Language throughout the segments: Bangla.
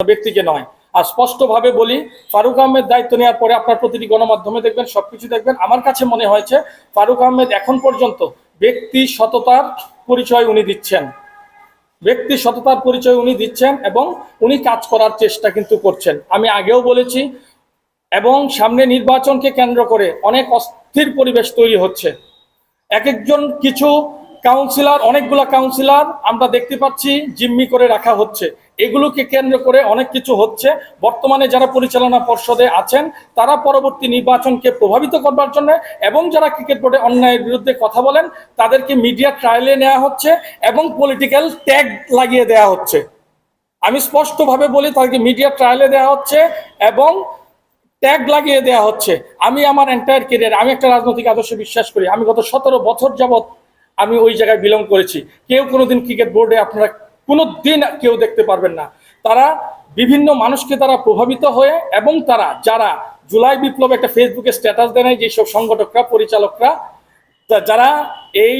ব্যক্তিকে নয়। আর স্পষ্টভাবে বলি, ফারুক আহমেদ দায়িত্ব নেওয়ার পরে আপনার প্রতিটি গণমাধ্যমে দেখবেন, সবকিছু দেখবেন, আমার কাছে মনে হয়েছে ফারুক আহমেদ এখন পর্যন্ত ব্যক্তি সততার পরিচয় উনি দিচ্ছেন, ব্যক্তি সততার পরিচয় উনি দিচ্ছেন এবং উনি কাজ করার চেষ্টা কিন্তু করছেন। আমি আগেও বলেছি, এবং সামনে নির্বাচনকে কেন্দ্র করে অনেক অস্থির পরিবেশ তৈরি হচ্ছে। এক একজন কিছু কাউন্সিলর, অনেকগুলো কাউন্সিলর আমরা দেখতে পাচ্ছি জিম্মি করে রাখা হচ্ছে। এগুলোকে কেন্দ্র করে অনেক কিছু হচ্ছে। বর্তমানে যারা পরিচালনা পর্ষদে আছেন তারা পরবর্তী নির্বাচনকে প্রভাবিত করবার জন্য, এবং যারা ক্রিকেট বোর্ডে অন্যায়ের বিরুদ্ধে কথা বলেন তাদেরকে মিডিয়া ট্রায়ালে নেওয়া হচ্ছে এবং পলিটিক্যাল ট্যাগ লাগিয়ে দেওয়া হচ্ছে। আমি স্পষ্টভাবে বলি, তাদেরকে মিডিয়া ট্রায়ালে দেওয়া হচ্ছে এবং ট্যাগ লাগিয়ে দেওয়া হচ্ছে। আমি আমার এন্টায়ার কেরিয়ার, আমি একটা রাজনৈতিক আদর্শে বিশ্বাস করি। আমি গত 17 বছর যাবৎ আমি ওই জায়গায় বিলং করেছি। কেউ কোনোদিন ক্রিকেট বোর্ডে আপনারা কোনো দিন কেউ দেখতে পারবেন না। তারা বিভিন্ন মানুষকে তারা প্রভাবিত হয়ে, এবং তারা যারা জুলাই বিপ্লবে একটা ফেসবুকে স্ট্যাটাস দেয় যেসব সংগঠকরা, পরিচালকরা যারা এই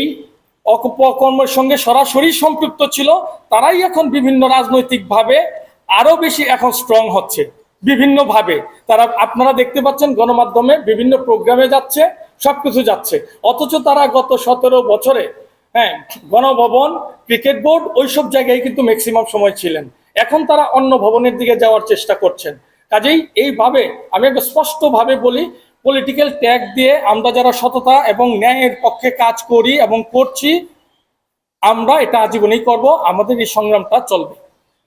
অপকর্মের সঙ্গে সরাসরি সম্পৃক্ত ছিল, তারাই এখন বিভিন্ন রাজনৈতিকভাবে আরো বেশি এখন স্ট্রং হচ্ছে বিভিন্নভাবে। তারা, আপনারা দেখতে পাচ্ছেন গণমাধ্যমে বিভিন্ন প্রোগ্রামে যাচ্ছে, সবকিছু যাচ্ছে, অথচ তারা গত 17 বছরে গণভবন, ক্রিকেট বোর্ড, ওইসব জায়গায় কিন্তু ম্যাক্সিমাম সময় ছিলেন। এখন তারা অন্য ভবনের দিকে যাওয়ার চেষ্টা করছেন। কাজেই এইভাবে আমি একটা স্পষ্টভাবে বলি, পলিটিক্যাল ট্যাগ দিয়ে আমরা যারা সততা এবং ন্যায়ের পক্ষে কাজ করি এবং করছি, আমরা এটা আজীবনই করব, আমাদের এই সংগ্রামটা চলবে।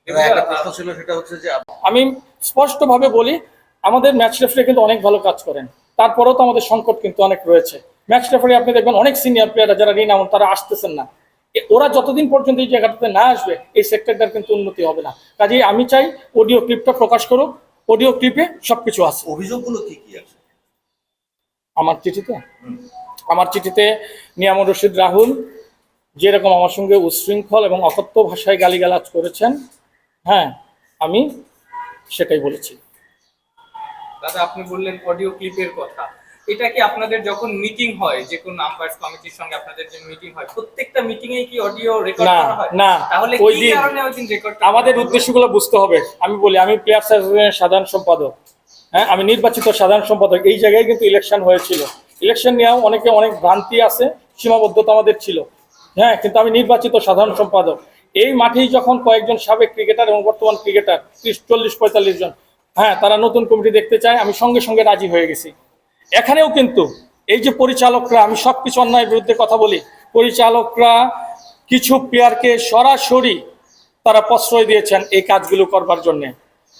একটা প্রশ্ন ছিল, সেটা হচ্ছে যে আমি স্পষ্টভাবে বলি, আমাদের ম্যাচ রেফারি কিন্তু অনেক ভালো কাজ করেন, তারপরেও তো আমাদের সংকট কিন্তু অনেক রয়েছে। ম্যাচ রেফারি আপনি দেখবেন অনেক সিনিয়র প্লেয়াররা যারা রিনাউন, তারা আসতেছেন না। ওরা যতদিন পর্যন্ত এই জায়গাটাতে না আসবে, এই সেক্টরটার কিন্তু উন্নতি হবে না। কাজেই আমি চাই অডিও ক্লিপটা প্রকাশ করুক, অডিও ক্লিপে সবকিছু আছে। অভিযোগগুলো কি কি আছে আমার চিঠিতে নিয়ামুর রশিদ রাহুল যেরকম আমার সঙ্গে উচ্ছৃঙ্খল এবং অকথ্য ভাষায় গালিগালাজ করেছেন, আমি সেটাই বলেছি। দাদা, আপনি বললেন অডিও ক্লিপের কথা, এটা কি আপনাদের যখন মিটিং হয়, যে কোন আম্পায়ার্স কমিটির সঙ্গে আপনাদের যে মিটিং হয়, প্রত্যেকটা মিটিং এ কি অডিও রেকর্ড করা হয়? না, তাহলে ওই কি দিন কারণে ওই দিন রেকর্ড? আমাদের উদ্দেশ্যগুলো বুঝতে হবে। আমি বলি, আমি প্লেয়ার্স অ্যাসোসিয়েশনের সাধারণ সম্পাদক, আমি নির্বাচিত সাধারণ সম্পাদক। এই জায়গায় কিন্তু ইলেকশন হয়েছিল। ইলেকশন নিয়েও অনেক ভ্রান্তি আছে, সীমাবদ্ধতা আমাদের ছিল, কিন্তু আমি নির্বাচিত সাধারণ সম্পাদক। এই মাঠেই যখন কয়েকজন সাবেক ক্রিকেটার এবং বর্তমান ক্রিকেটার 30-40-45 জন তারা নতুন কমিটি দেখতে চায়, আমি সঙ্গে সঙ্গে রাজি হয়ে গেছি। এখানেও কিন্তু এই যে পরিচালকরা, আমি সবকিছু অন্যায়ের বিরুদ্ধে কথা বলি, পরিচালকরা কিছু প্লেয়ারকে সরাসরি তারা প্রশ্রয় দিয়েছেন এই কাজগুলো করবার জন্যে।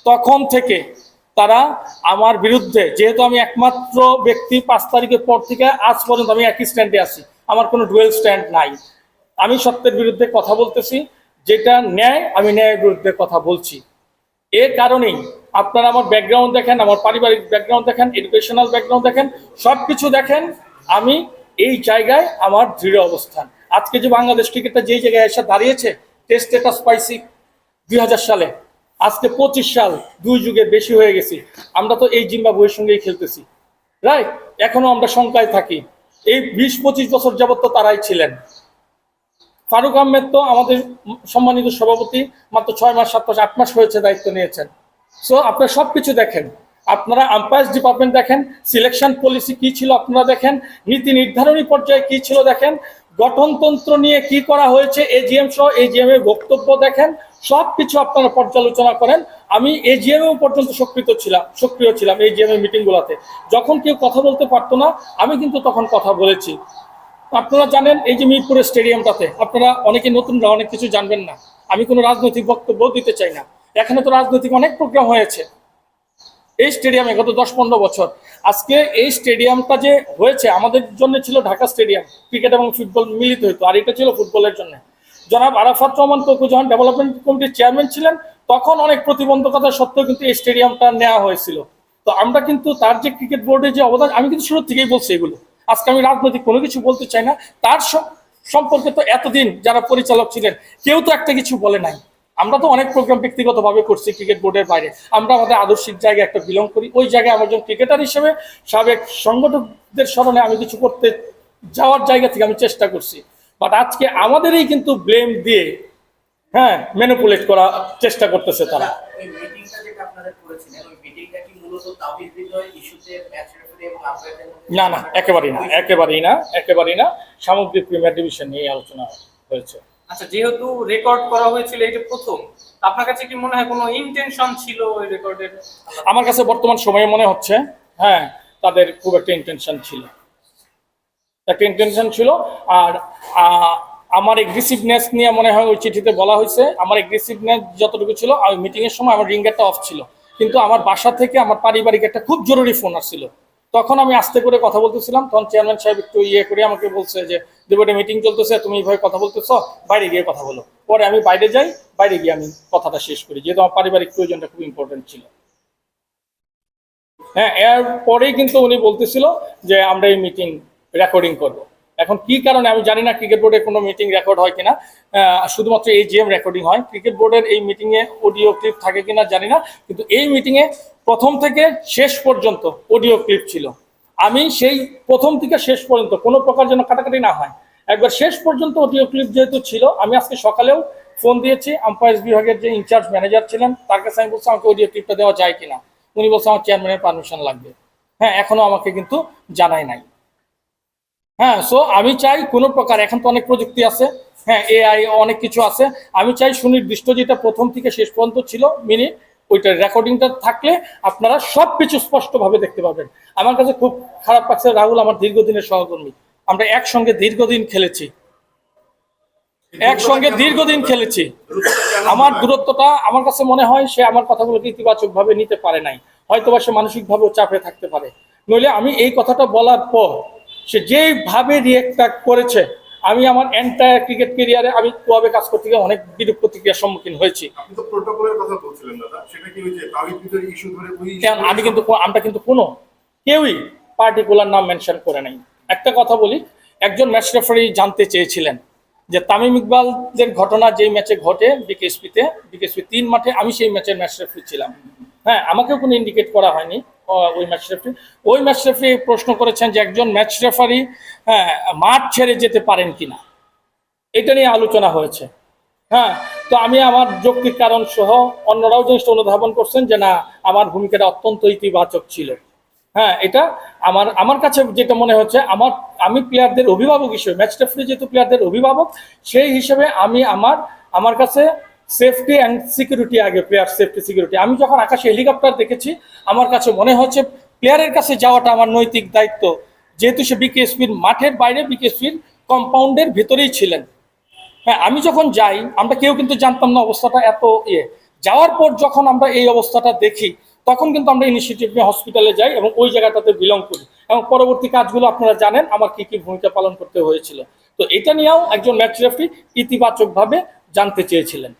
তখন থেকে তারা আমার বিরুদ্ধে, যেহেতু আমি একমাত্র ব্যক্তি 5 তারিখের পর থেকে আজ পর্যন্ত আমি একই স্ট্যান্ডে আছি, আমার কোনো ডুয়েল স্ট্যান্ড নাই। আমি সত্যের বিরুদ্ধে কথা বলতেছি, যেটা ন্যায় আমি ন্যায়ের বিরুদ্ধে কথা বলছি। এর কারণেই আপনারা আমার ব্যাকগ্রাউন্ড দেখেন, আমার পারিবারিক ব্যাকগ্রাউন্ড দেখেন, এডুকেশনাল ব্যাকগ্রাউন্ড দেখেন, সব কিছু দেখেন, আমি এই জায়গায় আমার দৃঢ় অবস্থান। আজকে যে বাংলাদেশ ক্রিকেটটা যেই জায়গায় এসে দাঁড়িয়েছে, টেস্ট স্ট্যাটাস পাইছি 2000 সালে, আজকে 25 সাল, 2 যুগের বেশি হয়ে গেছি। আমরা তো এই জিম্বাবুয়ের সঙ্গেই খেলতেছি, রাইট? এখনো আমরা শঙ্কায় থাকি। এই 20-25 বছর যাবত তো তারাই ছিলেন। ফারুক আহমেদ তো আমাদের সম্মানিত সভাপতি, মাত্র 6 মাস, 7 মাস, 8 মাস হয়েছে দায়িত্ব নিয়েছেন। সো আপনারা সবকিছু দেখেন, আপনারা আম্পায়ার্স ডিপার্টমেন্ট দেখেন, সিলেকশন পলিসি কি ছিল আপনারা দেখেন, নীতি নির্ধারণী পর্যায়ে কি ছিল দেখেন, গঠনতন্ত্র নিয়ে কি করা হয়েছে, এজিএম সহ এজিএম এর বক্তব্য দেখেন, সবকিছু আপনারা পর্যালোচনা করেন। আমি এজিএম পর্যন্ত সক্রিয় ছিলাম এজিএম এর মিটিংগুলোতে। যখন কেউ কথা বলতে পারতো না, আমি কিন্তু তখন কথা বলেছি। আপনারা জানেন, এই যে মিরপুরের স্টেডিয়ামটাতে, আপনারা অনেকে নতুনরা অনেক কিছু জানবেন না, আমি কোনো রাজনৈতিক বক্তব্য দিতে চাই না। এখানে তো রাজনৈতিক অনেক প্রোগ্রাম হয়েছে এই স্টেডিয়ামে গত 10-15 বছর। আজকে এই স্টেডিয়ামটা যে হয়েছে, আমাদের জন্য ছিল ঢাকা স্টেডিয়াম, ক্রিকেট এবং ফুটবল মিলিত হতো, আর এটা ছিল ফুটবলের জন্য। জনাব আরাফাত রহমান কোকো যখন ডেভেলপমেন্ট কমিটির চেয়ারম্যান ছিলেন, তখন অনেক প্রতিবন্ধকতা সত্ত্বেও কিন্তু এই স্টেডিয়ামটা নেওয়া হয়েছিল। তো আমরা কিন্তু তার যে ক্রিকেট বোর্ডের যে অবদান, আমি কিন্তু শুরু থেকেই বলছি এগুলো। আজকে আমি রাজনৈতিক কোনো কিছু বলতে চাই না। তার সম্পর্কে তো এতদিন যারা পরিচালক ছিলেন, কেউ তো একটা কিছু বলে নাই। আমরা তো অনেক প্রোগ্রাম ব্যক্তিগতভাবে করছি ক্রিকেট বোর্ডের বাইরে। আমরা আমাদের আদর্শিক জায়গায় একটা বিলং করি, ওই জায়গায় আমার একজন ক্রিকেটার হিসেবে সাবেক সংগঠকদের স্মরণে আমি কিছু করতে যাওয়ার জায়গা থেকে আমি চেষ্টা করছি। বাট আজকে আমাদেরই কিন্তু ব্লেম দিয়ে ম্যানিপুলেট করার চেষ্টা করতেছে তারা। যেটা আপনাদের করেছিলেন ওই মিটিংটা কি মূলত তাওহীদ হৃদয় ইস্যুতে ম্যাচ রেফারি এবং আম্পায়ারদের মধ্যে না না, একেবারেই না, সামগ্রিক প্রিমিয়ার ডিভিশন নিয়ে আলোচনা হয়েছে। আচ্ছা, যেহেতু রেকর্ড করা হয়েছিল এটা প্রথম, আপনার কাছে কি মনে হয় কোনো ইন্টেনশন ছিল ওই রেকর্ডের? আমার কাছে বর্তমান সময়ে মনে হচ্ছে হ্যাঁ তাদের খুব একটা ইন্টেনশন ছিল। আর আমার এগ্রেসিভনেস নিয়ে মনে হয় ওই চিঠিতে বলা হয়েছে, আমার এগ্রেসিভনেস যতটুকু ছিল, আমি মিটিংয়ের সময় আমার রিঙ্গারটা অফ ছিল, কিন্তু আমার বাসা থেকে আমার পারিবারিক একটা খুব জরুরি ফোন আসছিল। তখন আমি আস্তে করে কথা বলতেছিলাম, তখন চেয়ারম্যান সাহেব একটু করে আমাকে বলছে যে দেবটা মিটিং চলতেছে, তুমি এইভাবে কথা বলতেছ, বাইরে গিয়ে কথা বলো। পরে আমি বাইরে যাই, বাইরে গিয়ে আমি কথাটা শেষ করি, যেহেতু আমার পারিবারিক প্রয়োজনটা খুব ইম্পর্টেন্ট ছিল। হ্যাঁ, এরপরেই কিন্তু উনি বলতেছিল যে আমরা এই মিটিং রেকর্ডিং করব। এখন কি কারণে আমি জানি না, ক্রিকেট বোর্ডের কোনো মিটিং রেকর্ড হয় কিনা, শুধুমাত্র এই জিএম রেকর্ডিং হয়, ক্রিকেট বোর্ডের এই মিটিংয়ে অডিও ক্লিপ থাকে কিনা জানি না, কিন্তু এই মিটিংয়ে প্রথম থেকে শেষ পর্যন্ত অডিও ক্লিপ ছিল। আমি সেই প্রথম থেকে শেষ পর্যন্ত কোনো প্রকার যেন কাটাকাটি না হয়, একবার শেষ পর্যন্ত অডিও ক্লিপ যেহেতু ছিল, আমি আজকে সকালেও ফোন দিয়েছি আম্পায়ার্স বিভাগের যে ইনচার্জ ম্যানেজার ছিলেন তার কাছে, আমি বলছি আমাকে অডিও ক্লিপটা দেওয়া যায় কিনা। উনি বলছে আমার চেয়ারম্যানের পারমিশন লাগবে। হ্যাঁ, এখনো আমাকে কিন্তু জানাই নাই। হ্যাঁ, সো আমি চাই কোনো প্রকার, এখন তো অনেক প্রযুক্তি আছে, হ্যাঁ এআই অনেক কিছু আছে, আমি চাই সুনির্দিষ্ট যেটা প্রথম থেকে শেষ পর্যন্ত ছিল মিনিট, ওইটার রেকর্ডিংটা থাকলে আপনারা সব কিছু স্পষ্টভাবে দেখতে পাবেন। আমার কাছে খুব খারাপ লাগছে, রাহুল আমার দীর্ঘদিনের সহকর্মী, আমরা একসঙ্গে দীর্ঘদিন খেলেছি, আমার দূরত্বটা আমার কাছে মনে হয় সে আমার কথাগুলোকে ইতিবাচকভাবে নিতে পারে নাই, হয়তোবা সে মানসিকভাবেও চাপে থাকতে পারে। নইলে আমি এই কথাটা বলার পর সে যেভাবে রিয়েক্টটা করেছে, আমি আমার এন্টায়ার ক্রিকেট ক্যারিয়ারে আমি ক্লাবে কাজ করতে গিয়ে অনেক বিরূপ প্রতিক্রিয়ার সম্মুখীন হয়েছি। আপনি তো প্রোটোকলের কথা বলছিলেন দাদা, সেটা কি ওই যে তাওহীদ হৃদয় ইস্যু ধরে ওই আমরা কিন্তু কোনো কেউই পার্টিকুলার নাম মেনশন করে নাই। একটা কথা বলি, একজন ম্যাচ রেফারি জানতে চেয়েছিলেন যে তামিম ইকবালদের ঘটনা যেই ম্যাচে ঘটে বিকেএসপি 3 মাঠে, আমি সেই ম্যাচের ম্যাচ রেফারি ছিলাম। হ্যাঁ, আমাকেও কোনো ইন্ডিকেট করা হয়নি ওই ম্যাচ রেফারি প্রশ্ন করেছেন যে একজন ম্যাচ রেফারি মাঠ ছেড়ে যেতে পারেন কিনা, এটা নিয়ে আলোচনা হয়েছে। হ্যাঁ, তো আমি আমার যৌক্তিক কারণ সহ অন্যরাও জিনিসটা অনুধাবন করছেন যে না, আমার ভূমিকাটা অত্যন্ত ইতিবাচক ছিল। হ্যাঁ, এটা আমার কাছে যেটা মনে হচ্ছে, আমি প্লেয়ারদের অভিভাবক হিসেবে, ম্যাচ রেফারি যেহেতু প্লেয়ারদের অভিভাবক, সেই হিসেবে আমি আমার কাছে সেফটি অ্যান্ড সিকিউরিটি আগে, প্লেয়ার সেফটি সিকিউরিটি। আমি যখন আকাশে হেলিকপ্টার দেখেছি, আমার কাছে মনে হচ্ছে প্লেয়ারের কাছে যাওয়াটা আমার নৈতিক দায়িত্ব, যেহেতু সে বিকেএসপির মাঠের বাইরে, বিকেএসপির কম্পাউন্ডের ভিতরেই ছিলেন। হ্যাঁ, আমি যখন যাই, আমরা কেউ কিন্তু জানতাম না অবস্থাটা এত যাওয়ার পর যখন আমরা এই অবস্থাটা দেখি, তখন কিন্তু আমরা ইনিশিয়েটিভ নিয়ে হসপিটালে যাই এবং ওই জায়গাটাতে বিলং করি, এবং পরবর্তী কাজগুলো আপনারা জানেন আমার কি কি ভূমিকা পালন করতে হয়েছিল। তো এটা নিয়েও একজন ম্যাচ রেফারি ইতিবাচকভাবে জানতে চেয়েছিলেন।